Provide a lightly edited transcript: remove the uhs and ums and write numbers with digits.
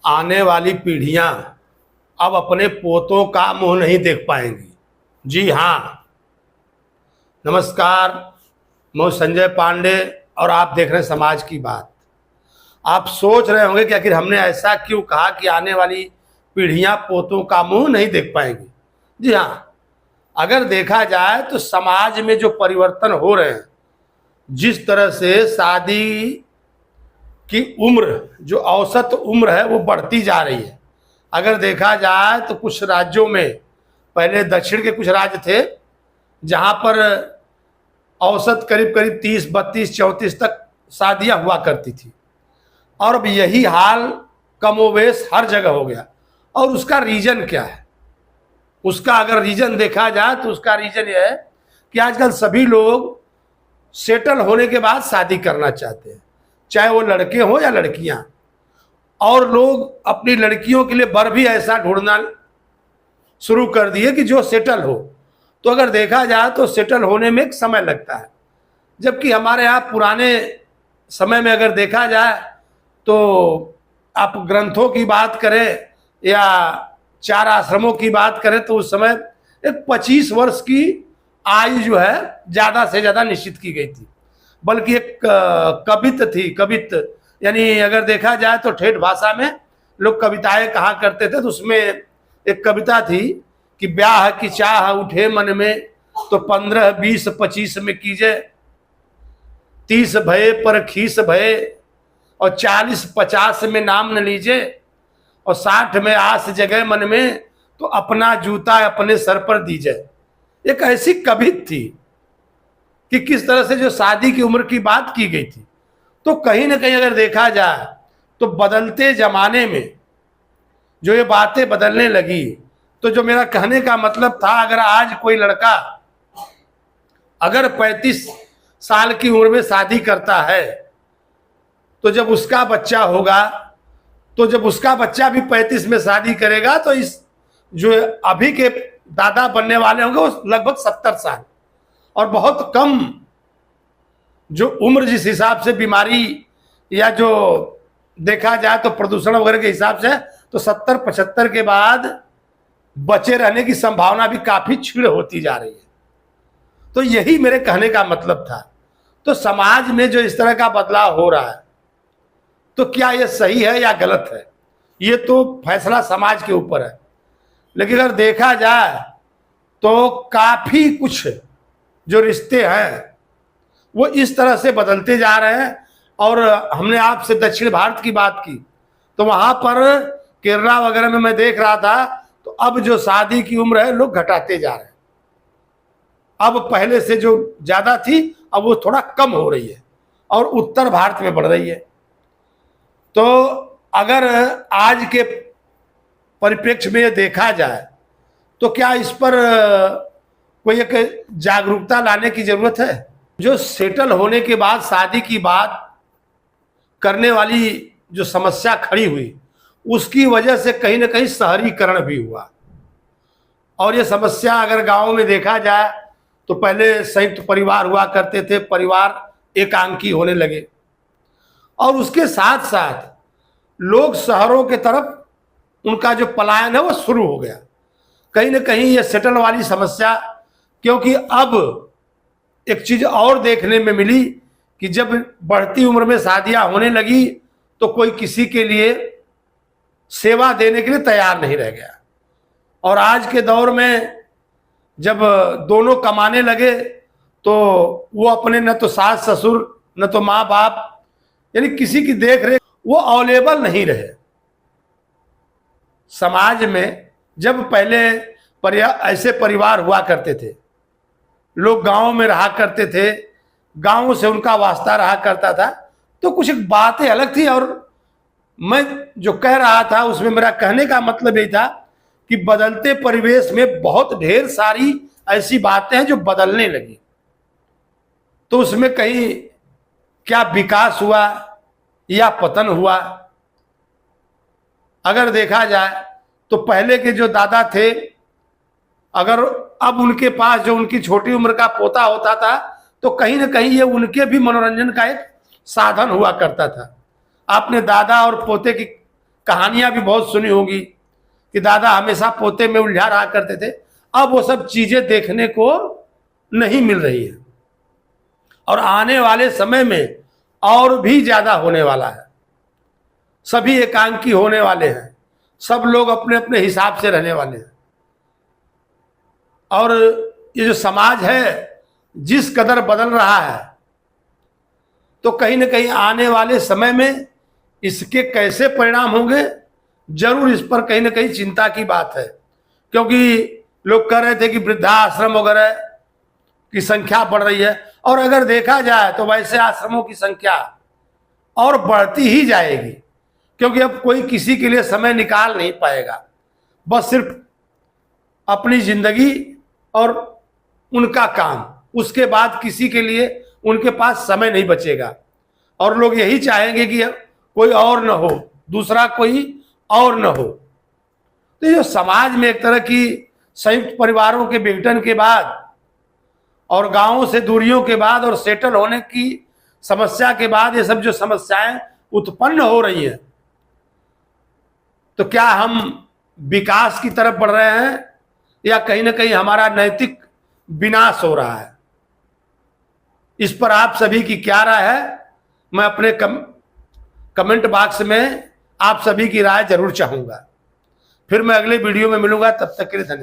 आने वाली पीढ़ियां अब अपने पोतों का मुंह नहीं देख पाएंगी। जी हाँ, नमस्कार, मैं संजय पांडे और आप देख रहे हैं समाज की बात। आप सोच रहे होंगे कि आखिर हमने ऐसा क्यों कहा कि आने वाली पीढ़ियां पोतों का मुंह नहीं देख पाएंगी। जी हाँ, अगर देखा जाए तो समाज में जो परिवर्तन हो रहे हैं, जिस तरह से शादी की उम्र, जो औसत उम्र है वो बढ़ती जा रही है। अगर देखा जाए तो कुछ राज्यों में, पहले दक्षिण के कुछ राज्य थे जहां पर औसत करीब करीब 30, 32, 34 तक शादियां हुआ करती थी, और अब यही हाल कमोवेश हर जगह हो गया। और उसका रीजन क्या है? उसका अगर रीजन देखा जाए तो उसका रीजन यह है कि आजकल सभी लोग सेटल होने के बाद शादी करना चाहते हैं, चाहे वो लड़के हो या लड़कियां। और लोग अपनी लड़कियों के लिए बर भी ऐसा ढूंढना शुरू कर दिए कि जो सेटल हो। तो अगर देखा जाए तो सेटल होने में एक समय लगता है, जबकि हमारे यहाँ पुराने समय में अगर देखा जाए तो आप ग्रंथों की बात करें या 4 आश्रमों की बात करें तो उस समय एक 25 वर्ष की आयु जो है ज्यादा से ज्यादा निश्चित की गई थी। बल्कि एक कवित थी, कवित यानी अगर देखा जाए तो ठेठ भाषा में लोग कविताएं कहा करते थे, तो उसमें एक कविता थी कि ब्याह की चाह उठे मन में तो 15, 20, 25 में कीजे, 30 भये पर खीस भये और 40, 50 में नाम न लीजे और 60 में आस जगह मन में तो अपना जूता अपने सर पर दीजिए। एक ऐसी कवित थी कि किस तरह से जो शादी की उम्र की बात की गई थी। तो कहीं ना कहीं अगर देखा जाए तो बदलते जमाने में जो ये बातें बदलने लगी, तो जो मेरा कहने का मतलब था, अगर आज कोई लड़का अगर 35 साल की उम्र में शादी करता है तो जब उसका बच्चा होगा, तो जब उसका बच्चा भी 35 में शादी करेगा तो इस जो अभी के दादा बनने वाले होंगे वो लगभग 70 साल। और बहुत कम जो उम्र जिस हिसाब से बीमारी या जो देखा जाए तो प्रदूषण वगैरह के हिसाब से तो 70, 75 के बाद बचे रहने की संभावना भी काफी क्षीण होती जा रही है। तो यही मेरे कहने का मतलब था। तो समाज में जो इस तरह का बदलाव हो रहा है, तो क्या यह सही है या गलत है, ये तो फैसला समाज के ऊपर है। लेकिन अगर देखा जाए तो काफी कुछ जो रिश्ते हैं वो इस तरह से बदलते जा रहे हैं। और हमने आपसे दक्षिण भारत की बात की, तो वहां पर केरला वगैरह में मैं देख रहा था, तो अब जो शादी की उम्र है लोग घटाते जा रहे हैं। अब पहले से जो ज्यादा थी अब वो थोड़ा कम हो रही है और उत्तर भारत में बढ़ रही है। तो अगर आज के परिप्रेक्ष्य में देखा जाए तो क्या इस पर कोई एक जागरूकता लाने की जरूरत है? जो सेटल होने के बाद शादी की बात करने वाली जो समस्या खड़ी हुई, उसकी वजह से कहीं ना कहीं शहरीकरण भी हुआ। और ये समस्या अगर गांव में देखा जाए तो पहले संयुक्त परिवार हुआ करते थे, परिवार एकांकी होने लगे, और उसके साथ साथ लोग शहरों के तरफ उनका जो पलायन है वो शुरू हो गया। कहीं ना कहीं ये सेटल वाली समस्या, क्योंकि अब एक चीज और देखने में मिली कि जब बढ़ती उम्र में शादियां होने लगी तो कोई किसी के लिए सेवा देने के लिए तैयार नहीं रह गया। और आज के दौर में जब दोनों कमाने लगे तो वो अपने न तो सास ससुर न तो माँ बाप यानी किसी की देख रेख वो अवेलेबल नहीं रहे। समाज में जब पहले ऐसे परिवार हुआ करते थे, लोग गांव में रहा करते थे, गांव से उनका वास्ता रहा करता था, तो कुछ एक बातें अलग थी। और मैं जो कह रहा था उसमें मेरा कहने का मतलब यही था कि बदलते परिवेश में बहुत ढेर सारी ऐसी बातें हैं जो बदलने लगी। तो उसमें कहीं क्या विकास हुआ या पतन हुआ? अगर देखा जाए तो पहले के जो दादा थे, अगर अब उनके पास जो उनकी छोटी उम्र का पोता होता था तो कहीं ना कहीं ये उनके भी मनोरंजन का एक साधन हुआ करता था। आपने दादा और पोते की कहानियां भी बहुत सुनी होगी कि दादा हमेशा पोते में उलझा रहा करते थे। अब वो सब चीजें देखने को नहीं मिल रही है और आने वाले समय में और भी ज्यादा होने वाला है। सभी एकांकी होने वाले हैं, सब लोग अपने अपने हिसाब से रहने वाले हैं। और ये जो समाज है जिस कदर बदल रहा है, तो कहीं ना कहीं आने वाले समय में इसके कैसे परिणाम होंगे, जरूर इस पर कहीं ना कहीं चिंता की बात है। क्योंकि लोग कह रहे थे कि वृद्धाश्रम वगैरह की संख्या बढ़ रही है, और अगर देखा जाए तो वैसे आश्रमों की संख्या और बढ़ती ही जाएगी, क्योंकि अब कोई किसी के लिए समय निकाल नहीं पाएगा। बस सिर्फ अपनी जिंदगी और उनका काम, उसके बाद किसी के लिए उनके पास समय नहीं बचेगा। और लोग यही चाहेंगे कि कोई और न हो, दूसरा कोई और न हो। तो ये समाज में एक तरह की संयुक्त परिवारों के विघटन के बाद और गांवों से दूरियों के बाद और सेटल होने की समस्या के बाद ये सब जो समस्याएं उत्पन्न हो रही हैं, तो क्या हम विकास की तरफ बढ़ रहे हैं या कहीं ना कहीं हमारा नैतिक विनाश हो रहा है? इस पर आप सभी की क्या राय है? मैं अपने कमेंट बॉक्स में आप सभी की राय जरूर चाहूंगा। फिर मैं अगले वीडियो में मिलूंगा, तब तक के लिए धन्यवाद।